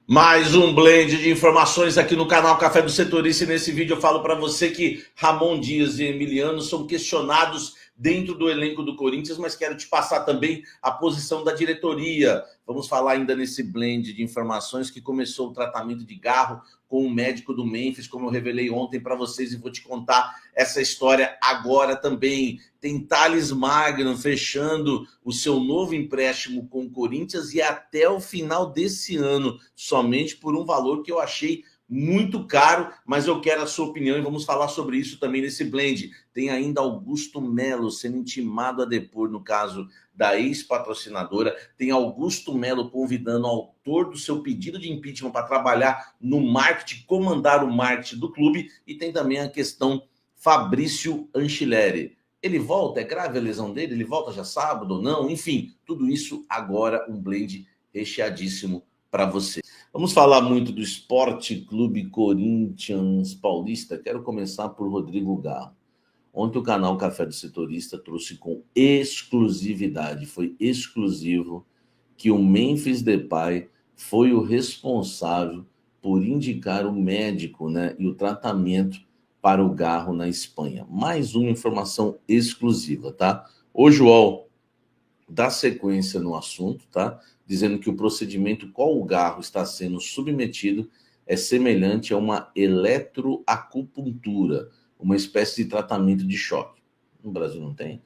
Mais um blend de informações aqui no canal Café do Setorista. E nesse vídeo eu falo para você que Ramon Dias e Emiliano são questionados dentro do elenco do Corinthians, mas quero te passar também a posição da diretoria. Vamos falar ainda nesse blend de informações que começou o tratamento de Garro com o médico do Memphis, como eu revelei ontem para vocês, e vou te contar essa história agora também. Tem Thales Magno fechando o seu novo empréstimo com o Corinthians e até o final desse ano, somente por um valor que eu achei muito caro, mas eu quero a sua opinião e vamos falar sobre isso também nesse blend. Tem ainda Augusto Melo sendo intimado a depor no caso da ex-patrocinadora, tem Augusto Melo convidando o autor do seu pedido de impeachment para trabalhar no marketing, comandar o marketing do clube, e tem também a questão Fabrício Anchileri. Ele volta? É grave a lesão dele? Ele volta já sábado ou não? Enfim, tudo isso agora, um blend recheadíssimo para você. Vamos falar muito do Esporte Clube Corinthians Paulista. Quero começar por Rodrigo Garro. Ontem o canal Café do Setorista trouxe com exclusividade, foi exclusivo, que o Memphis Depay foi o responsável por indicar o médico, né, e o tratamento para o Garro na Espanha. Mais uma informação exclusiva, tá? O João dá sequência no assunto, tá? Dizendo que o procedimento qual o Garro está sendo submetido é semelhante a uma eletroacupuntura, uma espécie de tratamento de choque. No Brasil não tem.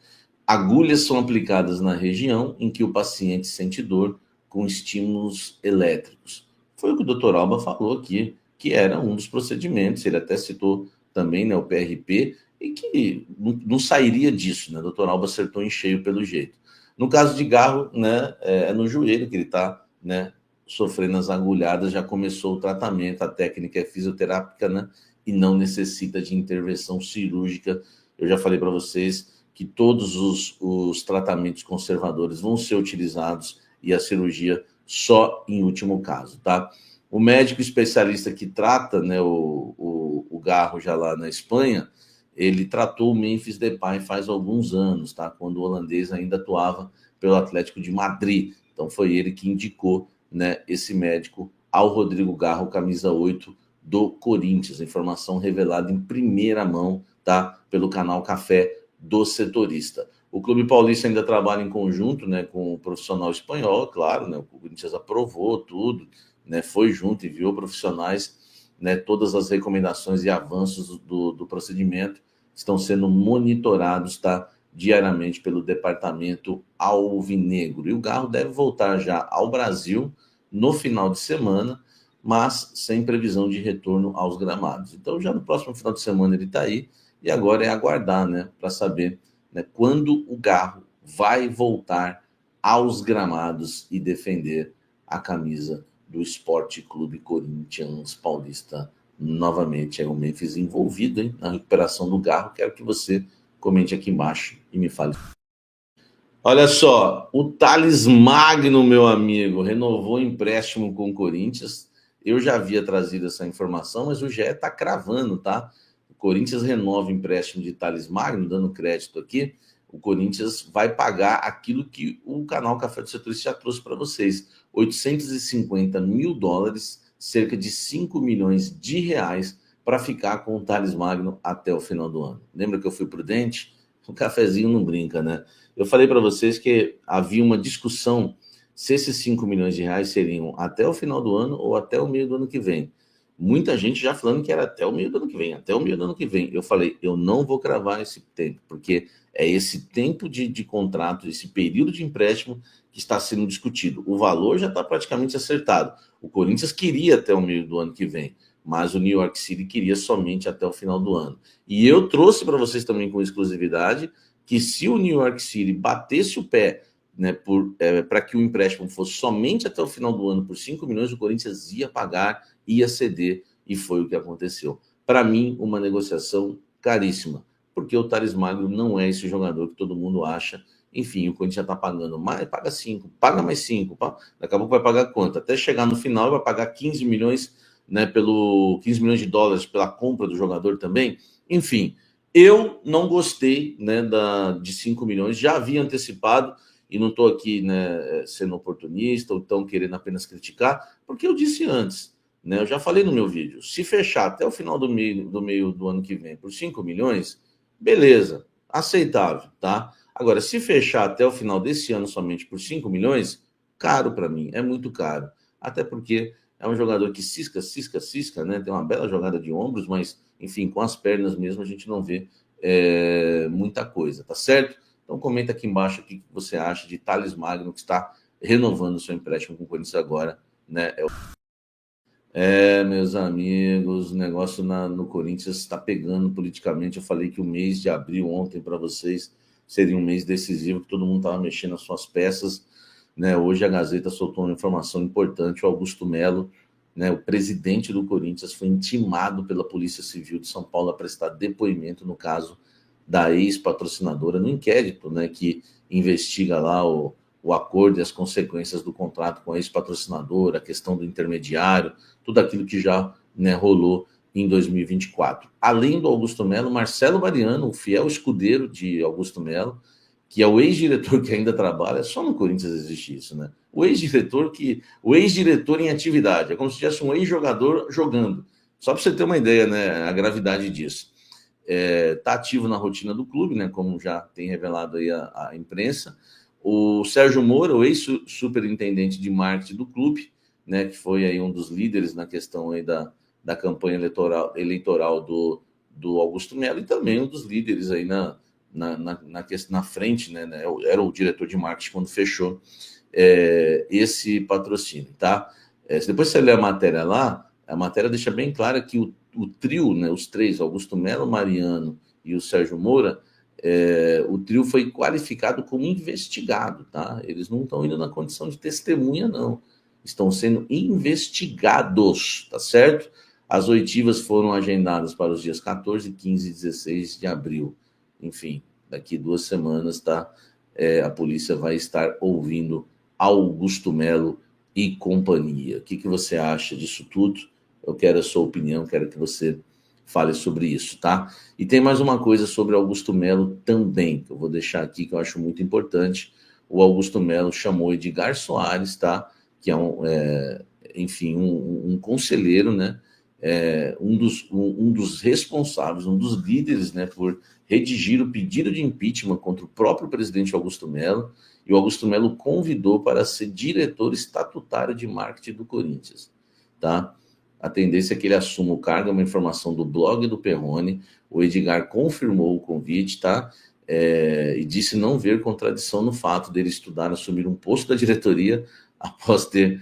Agulhas são aplicadas na região em que o paciente sente dor com estímulos elétricos. Foi o que o Dr. Alba falou aqui, que era um dos procedimentos. Ele até citou também, né, o PRP, e que não sairia disso, né? O Dr. Alba acertou em cheio pelo jeito. No caso de Garro, né, é no joelho que ele está, né, sofrendo as agulhadas, já começou o tratamento, a técnica é fisioterápica, né, e não necessita de intervenção cirúrgica. Eu já falei para vocês que todos os tratamentos conservadores vão ser utilizados e a cirurgia só em último caso, tá? O médico especialista que trata, né, o Garro já lá na Espanha, ele tratou o Memphis Depay faz alguns anos, tá? Quando o holandês ainda atuava pelo Atlético de Madrid. Então foi ele que indicou, né, esse médico ao Rodrigo Garro, camisa 8 do Corinthians. Informação revelada em primeira mão, tá? Pelo canal Café do Setorista. O Clube Paulista ainda trabalha em conjunto, né, com o profissional espanhol, claro, né? O Corinthians aprovou tudo, né? Foi junto e viu profissionais, né? Todas as recomendações e avanços do procedimento estão sendo monitorados, tá, diariamente pelo departamento alvinegro. E o Garro deve voltar já ao Brasil no final de semana, mas sem previsão de retorno aos gramados. Então, já no próximo final de semana ele está aí, e agora é aguardar, né, para saber, né, quando o Garro vai voltar aos gramados e defender a camisa do Esporte Clube Corinthians Paulista novamente. É o Memphis envolvido, hein, na recuperação do Garro. Quero que você comente aqui embaixo e me fale. Olha só, o Thales Magno, meu amigo, renovou o empréstimo com o Corinthians. Eu já havia trazido essa informação, mas o GE está cravando, tá? O Corinthians renova o empréstimo de Thales Magno, dando crédito aqui. O Corinthians vai pagar aquilo que o canal Café do Setorista já trouxe para vocês: $850 mil, cerca de 5 milhões de reais, para ficar com o Thales Magno até o final do ano. Lembra que eu fui prudente? O cafezinho não brinca, né? Eu falei para vocês que havia uma discussão se esses 5 milhões de reais seriam até o final do ano ou até o meio do ano que vem. Muita gente já falando que era até o meio do ano que vem, até o meio do ano que vem. Eu falei, eu não vou cravar esse tempo, porque é esse tempo de contrato, esse período de empréstimo que está sendo discutido. O valor já está praticamente acertado. O Corinthians queria até o meio do ano que vem, mas o New York City queria somente até o final do ano. E eu trouxe para vocês também com exclusividade que se o New York City batesse o pé, né, para que o empréstimo fosse somente até o final do ano por 5 milhões, o Corinthians ia pagar, ia ceder, e foi o que aconteceu. Para mim, uma negociação caríssima, porque o Thales Magno não é esse jogador que todo mundo acha. Enfim, o Corinthians já está pagando mais, paga 5, paga mais 5, daqui a pouco vai pagar quanto? Até chegar no final vai pagar 15 milhões, né, pelo 15 milhões de dólares pela compra do jogador também. Enfim, eu não gostei, né, de 5 milhões, já havia antecipado, e não estou aqui, né, sendo oportunista ou tão querendo apenas criticar, porque eu disse antes, né, eu já falei no meu vídeo, se fechar até o final do meio do ano que vem por 5 milhões, beleza, aceitável, tá? Agora, se fechar até o final desse ano somente por 5 milhões, caro para mim, é muito caro. Até porque é um jogador que cisca, né? Tem uma bela jogada de ombros, mas, enfim, com as pernas mesmo a gente não vê muita coisa, tá certo? Então comenta aqui embaixo o que você acha de Thales Magno, que está renovando seu empréstimo com o Corinthians agora, né? Meus amigos, o negócio no Corinthians está pegando politicamente. Eu falei que o mês de abril ontem para vocês seria um mês decisivo, que todo mundo estava mexendo as suas peças, né? Hoje a Gazeta soltou uma informação importante. O Augusto Melo, né, o presidente do Corinthians, foi intimado pela Polícia Civil de São Paulo a prestar depoimento no caso da ex-patrocinadora, no inquérito, né, que investiga lá o acordo e as consequências do contrato com a ex-patrocinadora, a questão do intermediário, tudo aquilo que já, né, rolou em 2024. Além do Augusto Melo, Marcelo Mariano, o fiel escudeiro de Augusto Melo, que é o ex-diretor que ainda trabalha, só no Corinthians existe isso, né? O ex-diretor em atividade, é como se tivesse um ex-jogador jogando. Só para você ter uma ideia, né, a gravidade disso. Está ativo na rotina do clube, né, como já tem revelado aí a imprensa. O Sérgio Moura, o ex-superintendente de marketing do clube, né, que foi aí um dos líderes na questão aí da campanha eleitoral do Augusto Melo, e também um dos líderes aí na frente, né, era o diretor de marketing quando fechou esse patrocínio, tá? Depois você lê a matéria lá, a matéria deixa bem clara que o trio, né, os três, Augusto Melo, Mariano e o Sérgio Moura, o trio foi qualificado como investigado, tá? Eles não estão indo na condição de testemunha, não. Estão sendo investigados, tá certo? As oitivas foram agendadas para os dias 14, 15 e 16 de abril. Enfim, daqui 2 semanas, tá? A polícia vai estar ouvindo Augusto Melo e companhia. O que você acha disso tudo? Eu quero a sua opinião, quero que você fale sobre isso, tá? E tem mais uma coisa sobre Augusto Melo também, que eu vou deixar aqui, que eu acho muito importante. O Augusto Melo chamou Edgar Soares, tá? Que é enfim, um conselheiro, né? Um dos responsáveis, um dos líderes, né, por redigir o pedido de impeachment contra o próprio presidente Augusto Melo, e o Augusto Melo convidou para ser diretor estatutário de marketing do Corinthians, tá? A tendência é que ele assuma o cargo, é uma informação do blog do Perrone. O Edgar confirmou o convite, tá? E disse não ver contradição no fato dele estudar assumir um posto da diretoria após ter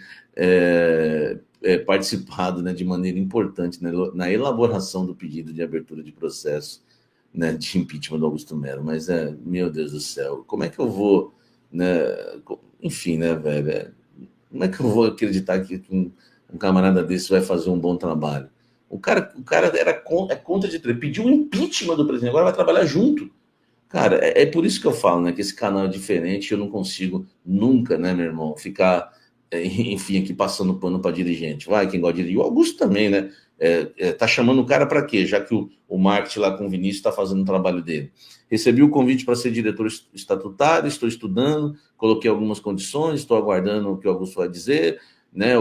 participado, né, de maneira importante, né, na elaboração do pedido de abertura de processo, né, de impeachment do Augusto Melo. Mas, meu Deus do céu, como é que eu vou, né, enfim, né, velho, como é que eu vou acreditar que um camarada desse vai fazer um bom trabalho? O cara é contra de pediu um impeachment do presidente, agora vai trabalhar junto. Cara, é por isso que eu falo, né, que esse canal é diferente, eu não consigo nunca, né, meu irmão, ficar, enfim, aqui passando pano para dirigente. Vai, quem gosta de dirigir. O Augusto também, né? Tá chamando o cara para quê? Já que o marketing lá com o Vinícius está fazendo o trabalho dele. Recebi o convite para ser diretor estatutário, estou estudando, coloquei algumas condições, estou aguardando o que o Augusto vai dizer, né?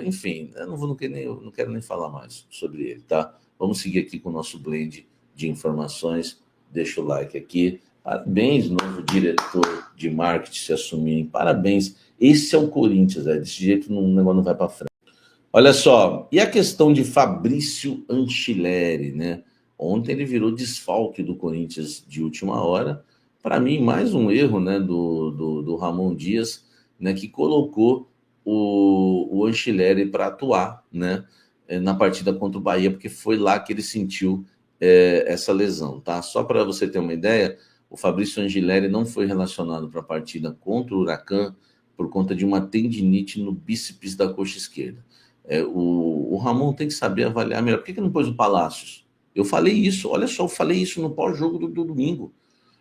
Enfim, eu não quero nem falar mais sobre ele, tá? Vamos seguir aqui com o nosso blend de informações. Deixa o like aqui. Parabéns, novo diretor de marketing se assumir. Parabéns. Esse é o Corinthians, desse jeito o negócio não vai para frente. Olha só, e a questão de Fabrício Anchileri, né? Ontem ele virou desfalque do Corinthians de última hora. Para mim, mais um erro, né, do Ramon Dias, né, que colocou o Anchileri para atuar, né, na partida contra o Bahia, porque foi lá que ele sentiu essa lesão, tá? Só para você ter uma ideia, o Fabrício Anchileri não foi relacionado para a partida contra o Huracan por conta de uma tendinite no bíceps da coxa esquerda. O Ramon tem que saber avaliar melhor. Por que não pôs o Palácios? Eu falei isso, olha só, eu falei isso no pós-jogo do domingo.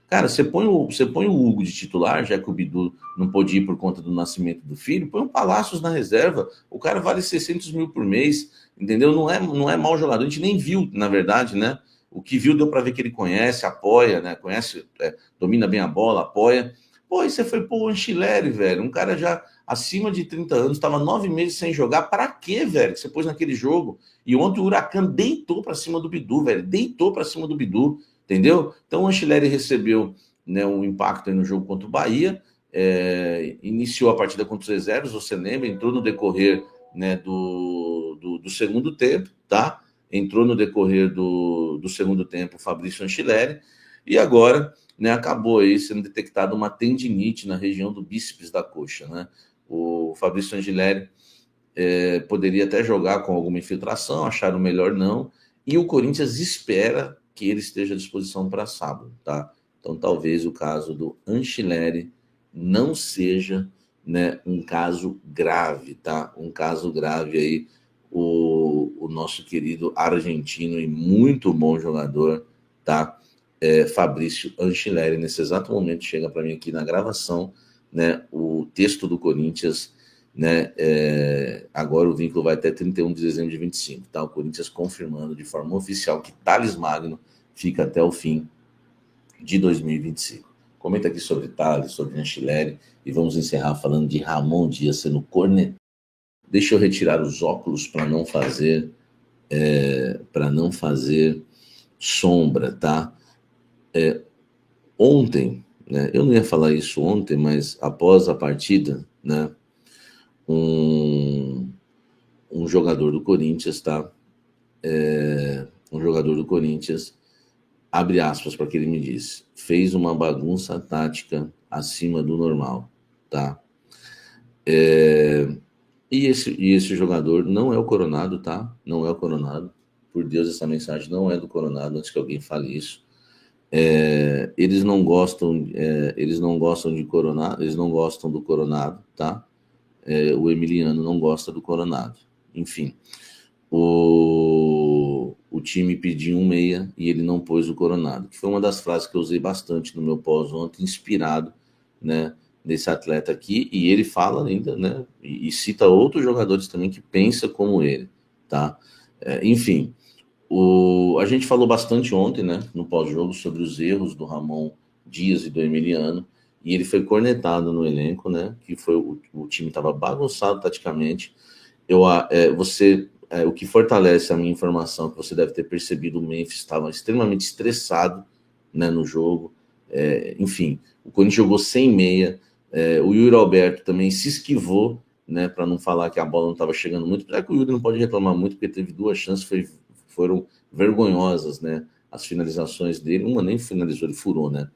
Cara, você põe o Hugo de titular, já que o Bidu não pôde ir por conta do nascimento do filho, põe o Palácios na reserva, o cara vale 600 mil por mês, entendeu? Não é mau jogador, a gente nem viu, na verdade, né? O que viu deu para ver que ele conhece, apoia, né? Conhece, domina bem a bola, apoia. Pô, e você foi pôr o Anchileri, velho, um cara já acima de 30 anos, estava 9 meses sem jogar, para quê, velho, que você pôs naquele jogo? E ontem o Huracan deitou para cima do Bidu, velho, deitou para cima do Bidu, entendeu? Então o Anchileri recebeu, né, um impacto aí no jogo contra o Bahia, iniciou a partida contra os reservas, você lembra, entrou no decorrer, né, do segundo tempo, tá? Entrou no decorrer do segundo tempo o Fabrício Anchileri, e agora, né, acabou aí sendo detectada uma tendinite na região do bíceps da coxa, né? O Fabrício Anchileri poderia até jogar com alguma infiltração, acharam melhor não, e o Corinthians espera que ele esteja à disposição para sábado, tá? Então talvez o caso do Anchileri não seja, né, um caso grave, tá? Um caso grave aí, o nosso querido argentino e muito bom jogador, tá? Fabrício Anchileri, nesse exato momento, chega para mim aqui na gravação, né, o texto do Corinthians, né, agora o vínculo vai até 31 de dezembro de 25, tá? O Corinthians confirmando de forma oficial que Thales Magno fica até o fim de 2025. Comenta aqui sobre Thales, sobre Anchileri, e vamos encerrar falando de Ramon Dias sendo cornetado. Deixa eu retirar os óculos para não fazer sombra, tá? Ontem, né, eu não ia falar isso ontem, mas após a partida, né, um jogador do Corinthians, tá? Um jogador do Corinthians, abre aspas para que ele me disse, fez uma bagunça tática acima do normal, tá? E esse jogador não é o Coronado, tá? Não é o Coronado. Por Deus, essa mensagem não é do Coronado, antes que alguém fale isso. Eles não gostam de Coronado, eles não gostam do Coronado, tá? O Emiliano não gosta do Coronado. Enfim, o time pediu um meia e ele não pôs o Coronado, que foi uma das frases que eu usei bastante no meu pós ontem, inspirado, né, desse atleta aqui, e ele fala ainda, né, e cita outros jogadores também que pensam como ele, tá? Enfim, a gente falou bastante ontem, né, no pós-jogo, sobre os erros do Ramon Dias e do Emiliano, e ele foi cornetado no elenco, né, que foi o time estava bagunçado taticamente. O que fortalece a minha informação, que você deve ter percebido, o Memphis estava extremamente estressado, né, no jogo. Enfim, o Corinthians jogou sem meia, o Yuri Alberto também se esquivou, né, para não falar que a bola não estava chegando muito, apesar que o Yuri não pode reclamar muito, porque teve 2 chances, foram vergonhosas, né, as finalizações dele, uma nem finalizou, ele furou, né,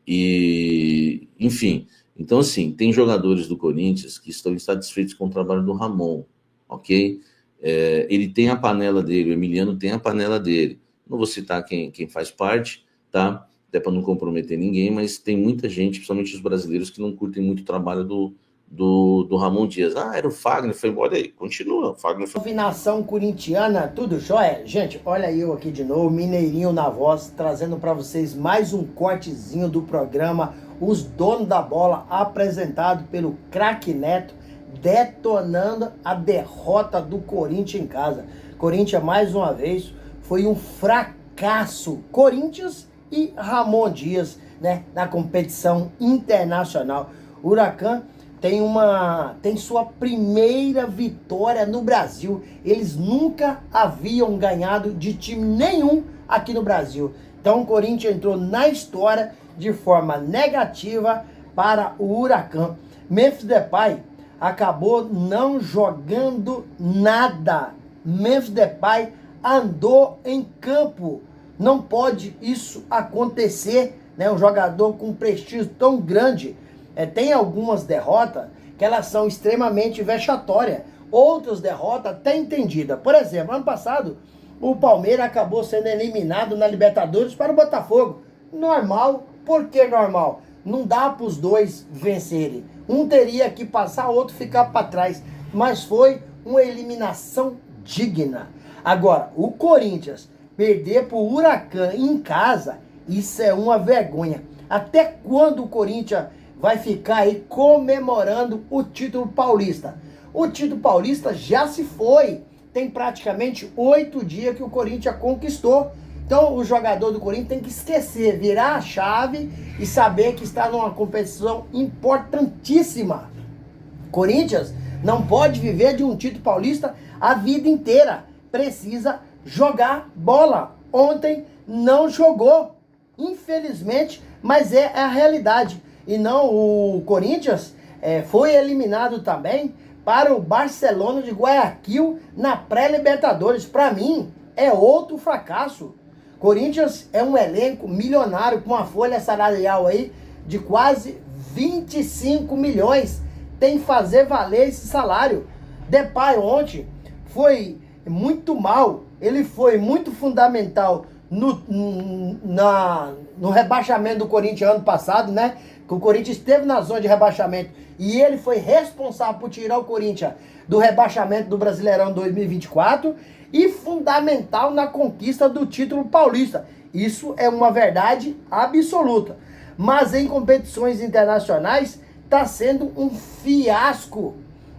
e, enfim, então assim, tem jogadores do Corinthians que estão insatisfeitos com o trabalho do Ramon, ok? Ele tem a panela dele, o Emiliano tem a panela dele, não vou citar quem faz parte, tá? Até para não comprometer ninguém, mas tem muita gente, principalmente os brasileiros, que não curtem muito o trabalho do Ramon Dias. Era o Fagner, foi embora aí, continua, o Fagner foi... Combinação corintiana, tudo jóia? Gente, olha eu aqui de novo, Mineirinho na voz, trazendo para vocês mais um cortezinho do programa Os Donos da Bola, apresentado pelo craque Neto, detonando a derrota do Corinthians em casa. Corinthians, mais uma vez, foi um fracasso. Corinthians e Ramon Dias, né, na competição internacional. O Huracan tem sua primeira vitória no Brasil. Eles nunca haviam ganhado de time nenhum aqui no Brasil. Então o Corinthians entrou na história de forma negativa para o Huracan. Memphis Depay acabou não jogando nada. Memphis Depay andou em campo. Não pode isso acontecer, né? Um jogador com prestígio tão grande. Tem algumas derrotas que elas são extremamente vexatórias. Outras derrotas até entendidas. Por exemplo, ano passado, o Palmeiras acabou sendo eliminado na Libertadores para o Botafogo. Normal. Por que normal? Não dá para os dois vencerem. Um teria que passar, outro ficar para trás. Mas foi uma eliminação digna. Agora, o Corinthians perder para o Huracan em casa, isso é uma vergonha. Até quando o Corinthians vai ficar aí comemorando o título paulista? O título paulista já se foi. Tem praticamente 8 dias que o Corinthians conquistou. Então o jogador do Corinthians tem que esquecer, virar a chave e saber que está numa competição importantíssima. Corinthians não pode viver de um título paulista a vida inteira. Precisa jogar bola. Ontem não jogou, infelizmente, mas é a realidade. E não, o Corinthians foi eliminado também para o Barcelona de Guayaquil na pré-Libertadores. Para mim, é outro fracasso. Corinthians é um elenco milionário com uma folha salarial aí de quase 25 milhões. Tem que fazer valer esse salário. Depay ontem foi muito mal. Ele foi muito fundamental no rebaixamento do Corinthians ano passado, né? Que o Corinthians esteve na zona de rebaixamento e ele foi responsável por tirar o Corinthians do rebaixamento do Brasileirão 2024 e fundamental na conquista do título paulista. Isso é uma verdade absoluta. Mas em competições internacionais está sendo um fiasco.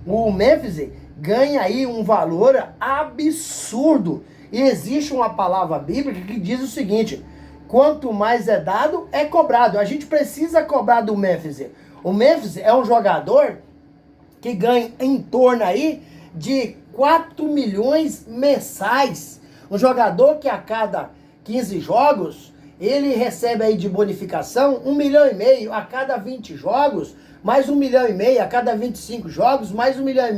O Memphis ganha aí um valor absurdo. E existe uma palavra bíblica que diz o seguinte: quanto mais é dado, é cobrado. A gente precisa cobrar do Memphis. O Memphis é um jogador que ganha em torno aí de 4 milhões mensais. Um jogador que a cada 15 jogos, ele recebe aí de bonificação 1,5 milhão a cada 20 jogos, mais 1,5 milhão a cada 25 jogos, mais 1,5 milhão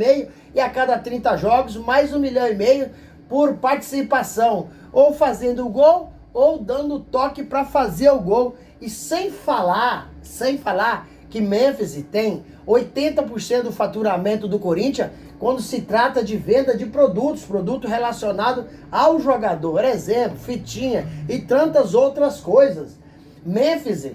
e a cada 30 jogos, mais 1,5 milhão por participação, ou fazendo o gol, ou dando toque para fazer o gol. E sem falar que Memphis tem 80% do faturamento do Corinthians quando se trata de venda de produto relacionado ao jogador, exemplo, fitinha e tantas outras coisas. Memphis,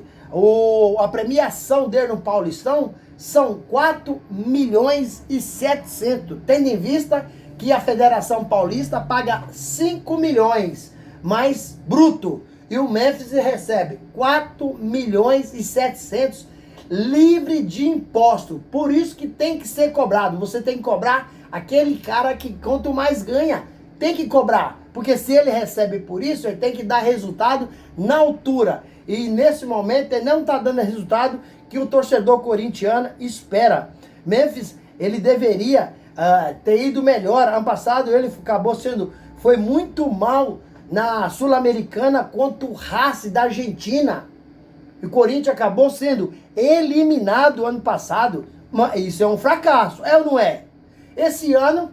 a premiação dele no Paulistão são 4 milhões e 700, tendo em vista que a Federação Paulista paga 5 milhões, mais bruto. E o Memphis recebe 4 milhões e 700 livre de imposto. Por isso que tem que ser cobrado. Você tem que cobrar aquele cara que quanto mais ganha, tem que cobrar. Porque se ele recebe por isso, ele tem que dar resultado na altura. E nesse momento ele não está dando resultado que o torcedor corintiano espera. Memphis, ele deveria ter ido melhor. Ano passado ele foi muito mal na Sul-Americana contra o Racing da Argentina. E o Corinthians acabou sendo eliminado ano passado. Isso é um fracasso, é ou não é? Esse ano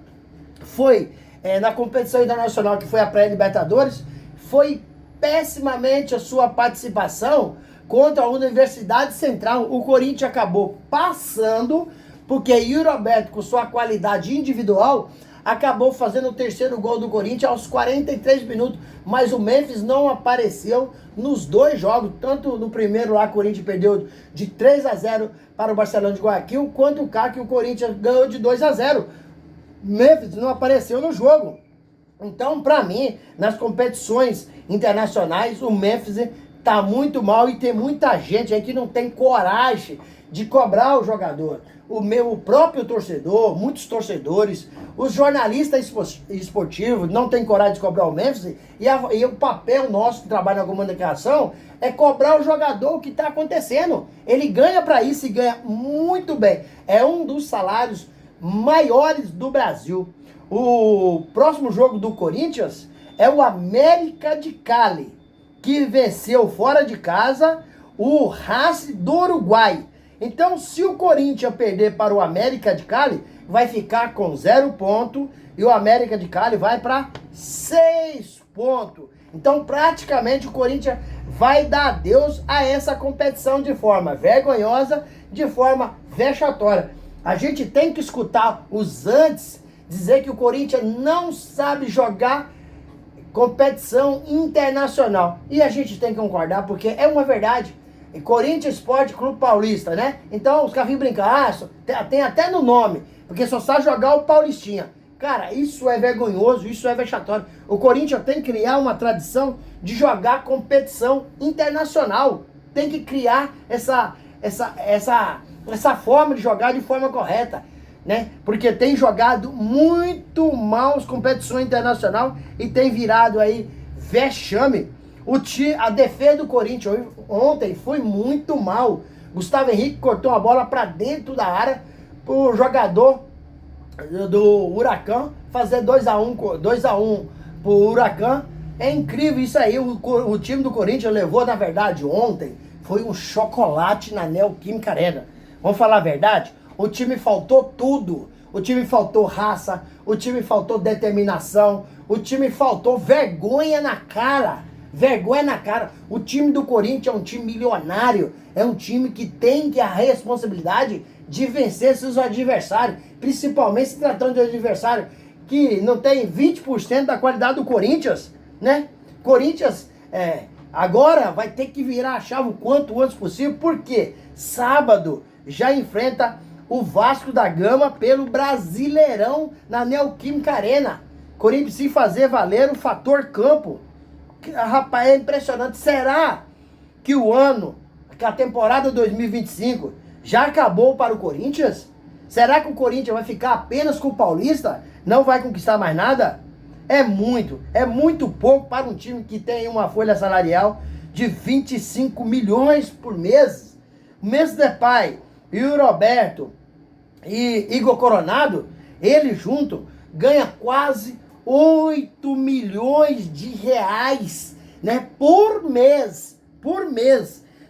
foi na competição internacional que foi a pré-Libertadores, foi pessimamente a sua participação contra a Universidade Central. O Corinthians acabou passando porque Yuri Alberto, com sua qualidade individual, acabou fazendo o terceiro gol do Corinthians aos 43 minutos, mas o Memphis não apareceu nos dois jogos, tanto no primeiro lá, o Corinthians perdeu de 3-0 para o Barcelona de Guayaquil, quanto o cá que o Corinthians ganhou de 2-0. Memphis não apareceu no jogo. Então, para mim, nas competições internacionais, o Memphis tá muito mal e tem muita gente aí que não tem coragem de cobrar o jogador. O próprio torcedor, muitos torcedores, os jornalistas esportivos não têm coragem de cobrar o Memphis e o papel nosso que trabalha na comunicação é cobrar o jogador o que está acontecendo. Ele ganha para isso e ganha muito bem. É um dos salários maiores do Brasil. O próximo jogo do Corinthians é o América de Cali, que venceu fora de casa o Racing do Uruguai. Então, se o Corinthians perder para o América de Cali, vai ficar com 0 ponto e o América de Cali vai para 6 pontos. Então, praticamente, o Corinthians vai dar adeus a essa competição de forma vergonhosa, de forma vexatória. A gente tem que escutar os antes dizer que o Corinthians não sabe jogar competição internacional. E a gente tem que concordar, porque é uma verdade. Corinthians Esporte Clube Paulista, né? Então os caras vêm brincar, tem até no nome, porque só sabe jogar o Paulistinha. Cara, isso é vergonhoso, isso é vexatório. O Corinthians tem que criar uma tradição de jogar competição internacional. Tem que criar essa forma de jogar de forma correta, né? Porque tem jogado muito mal as competições internacionais e tem virado aí vexame. A defesa do Corinthians ontem foi muito mal. Gustavo Henrique cortou uma bola para dentro da área pro jogador do Huracan fazer 2-1 pro Huracan. É incrível isso aí. O time do Corinthians levou, na verdade, ontem, foi um chocolate na Neoquímica Arena. Vamos falar a verdade? O time faltou tudo. O time faltou raça, o time faltou determinação, o time faltou vergonha na cara. Vergonha na cara. O time do Corinthians é um time milionário. É um time que tem a responsabilidade de vencer seus adversários. Principalmente se tratando de adversário que não tem 20% da qualidade do Corinthians, né? Corinthians agora vai ter que virar a chave o quanto antes possível, porque sábado já enfrenta o Vasco da Gama pelo Brasileirão na Neoquímica Arena. Corinthians precisa fazer valer o fator campo. Rapaz, é impressionante. Será que a temporada 2025 já acabou para o Corinthians? Será que o Corinthians vai ficar apenas com o Paulista? Não vai conquistar mais nada? É muito pouco para um time que tem uma folha salarial de 25 milhões por mês. Memphis Depay e o Roberto e Igor Coronado, eles juntos ganham quase 8 milhões de reais, né, por mês.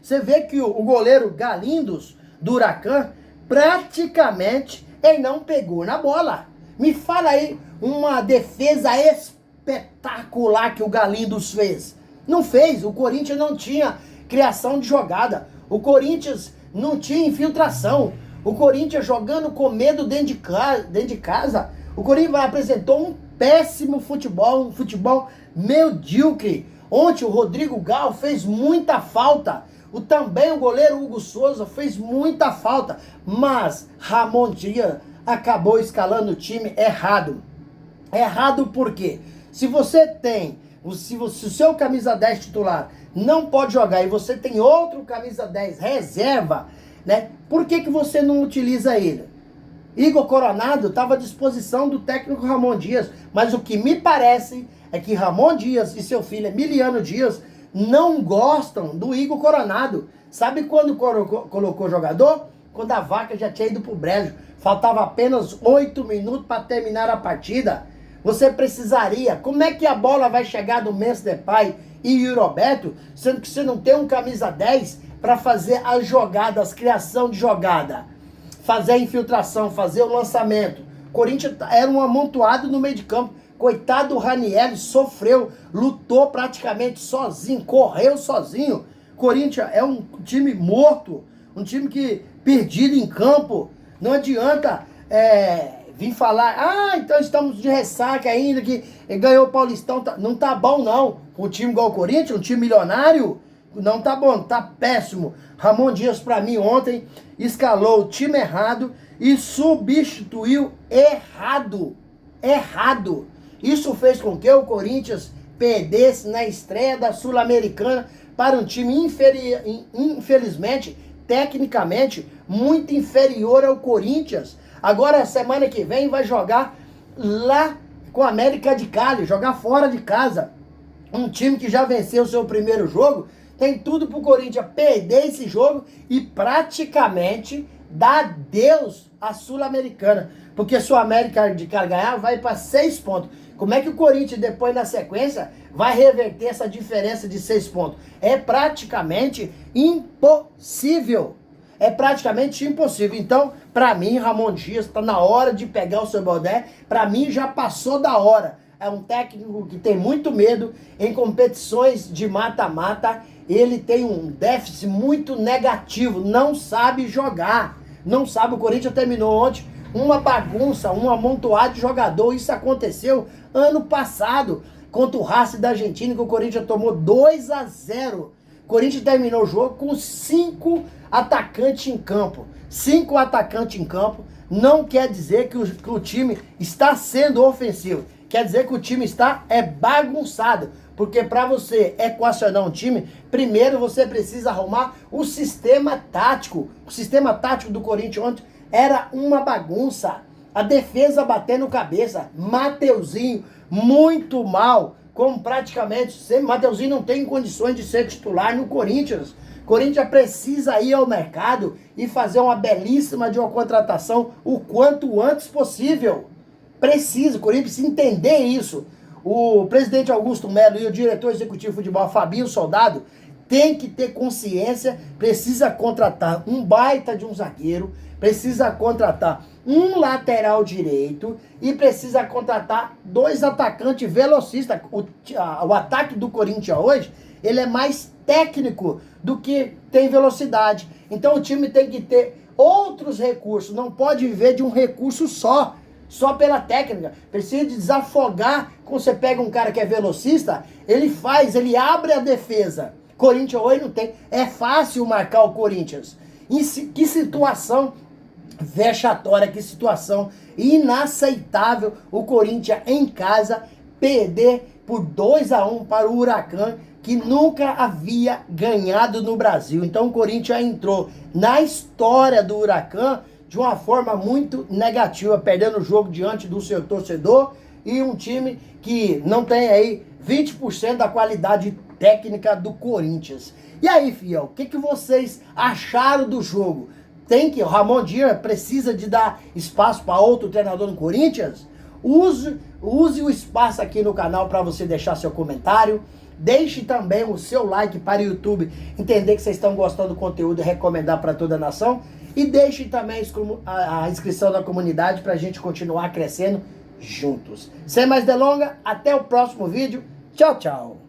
Você vê que o goleiro Galindos do Huracan praticamente ele não pegou na bola. Me fala aí uma defesa espetacular que o Galindos fez. Não fez. O Corinthians não tinha criação de jogada. O Corinthians não tinha infiltração. O Corinthians jogando com medo dentro de casa. O Corinthians apresentou um péssimo futebol, um futebol medíocre. Ontem o Rodrigo Gal fez muita falta. Também o goleiro Hugo Souza fez muita falta. Mas Ramon Dias acabou escalando o time errado. Errado por quê? Se o seu camisa 10 titular não pode jogar e você tem outro camisa 10 reserva, né? Por que você não utiliza ele? Igor Coronado estava à disposição do técnico Ramon Dias, mas o que me parece é que Ramon Dias e seu filho Emiliano Dias não gostam do Igor Coronado. Sabe quando colocou jogador? Quando a vaca já tinha ido pro brejo. Faltava apenas 8 minutos para terminar a partida. Você precisaria. Como é que a bola vai chegar do Memphis Depay e o Roberto, sendo que você não tem um camisa 10 para fazer as jogadas, criação de jogada, fazer a infiltração, fazer o lançamento? Corinthians era um amontoado no meio de campo. Coitado do Ranieri, sofreu, lutou praticamente sozinho, correu sozinho. Corinthians é um time morto, um time que perdido em campo. Não adianta vir falar, então estamos de ressaca ainda, que ganhou o Paulistão. Não tá bom não. Um time igual o Corinthians, um time milionário, não tá bom, tá péssimo. Ramon Dias, pra mim, ontem, escalou o time errado e substituiu errado. Isso fez com que o Corinthians perdesse na estreia da Sul-Americana para um time infelizmente, tecnicamente, muito inferior ao Corinthians. Agora, semana que vem, vai jogar lá com a América de Cali, jogar fora de casa. Um time que já venceu o seu primeiro jogo, tem tudo pro Corinthians perder esse jogo e praticamente dar adeus à Sul-Americana. Porque se o América de Cali ganhar, vai para 6 pontos. Como é que o Corinthians, depois na sequência, vai reverter essa diferença de 6 pontos? É praticamente impossível. Então, para mim, Ramon Dias está na hora de pegar o seu boné. Para mim, já passou da hora. É um técnico que tem muito medo em competições de mata-mata. Ele tem um déficit muito negativo. Não sabe jogar. Não sabe. O Corinthians terminou ontem uma bagunça, um amontoado de jogador. Isso aconteceu ano passado contra o Racing da Argentina, que o Corinthians tomou 2-0. O Corinthians terminou o jogo com 5 atacantes em campo. 5 atacantes em campo não quer dizer que o time está sendo ofensivo. Quer dizer que o time está bagunçado. Porque para você equacionar um time, primeiro você precisa arrumar o sistema tático. O sistema tático do Corinthians ontem era uma bagunça. A defesa batendo cabeça. Mateuzinho, muito mal. como praticamente sempre Mateuzinho não tem condições de ser titular no Corinthians. Corinthians precisa ir ao mercado e fazer uma belíssima de uma contratação o quanto antes possível. Precisa, o Corinthians precisa entender isso. O presidente Augusto Melo e o diretor executivo de futebol, Fabinho Soldado, tem que ter consciência, precisa contratar um baita de um zagueiro, precisa contratar um lateral direito e precisa contratar 2 atacantes velocistas. O ataque do Corinthians hoje, ele é mais técnico do que tem velocidade. Então o time tem que ter outros recursos, não pode viver de um recurso só pela técnica. Precisa desafogar. Quando você pega um cara que é velocista, ele abre a defesa. Corinthians hoje não tem. É fácil marcar o Corinthians. Que situação vexatória, que situação inaceitável o Corinthians em casa perder por 2-1 para o Huracan, que nunca havia ganhado no Brasil. Então o Corinthians entrou na história do Huracan de uma forma muito negativa, perdendo o jogo diante do seu torcedor e um time que não tem aí 20% da qualidade técnica do Corinthians. E aí, fiel, o que vocês acharam do jogo? O Ramon Dias precisa de dar espaço para outro treinador no Corinthians? Use o espaço aqui no canal para você deixar seu comentário. Deixe também o seu like para o YouTube entender que vocês estão gostando do conteúdo e recomendar para toda a nação. E deixe também a inscrição na comunidade para a gente continuar crescendo juntos. Sem mais delongas, até o próximo vídeo. Tchau, tchau.